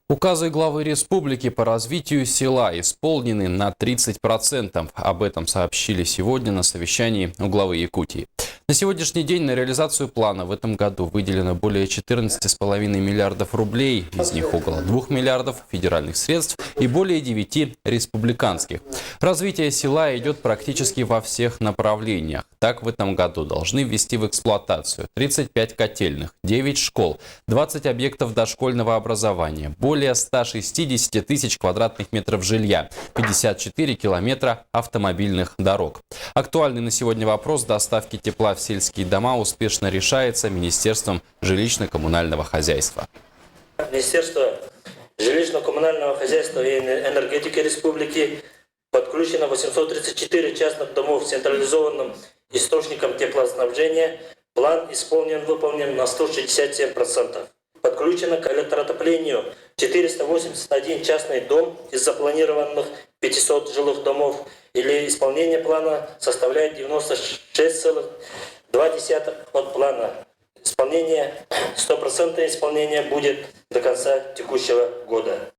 Указы главы республики по развитию села исполнены на 30%. Об этом сообщили сегодня на совещании у главы Якутии. На сегодняшний день на реализацию плана в этом году выделено более 14,5 миллиардов рублей, из них около 2 миллиардов федеральных средств и более 9 республиканских. Развитие села идет практически во всех направлениях. Так, в этом году должны ввести в эксплуатацию 35 котельных, 9 школ, 20 объектов дошкольного образования, более 160 тысяч квадратных метров жилья, 54 километра автомобильных дорог. Актуальный на сегодня вопрос доставки тепла в сельские дома успешно решается Министерством жилищно-коммунального хозяйства. Министерство жилищно-коммунального хозяйства и энергетики республики подключено 834 частных домов с централизованным источником теплоснабжения. План выполнен на 167%. Подключено к электроотоплению 481 частный дом из запланированных 500 жилых домов, или исполнение плана составляет 96,2% от плана. 100% исполнение будет до конца текущего года.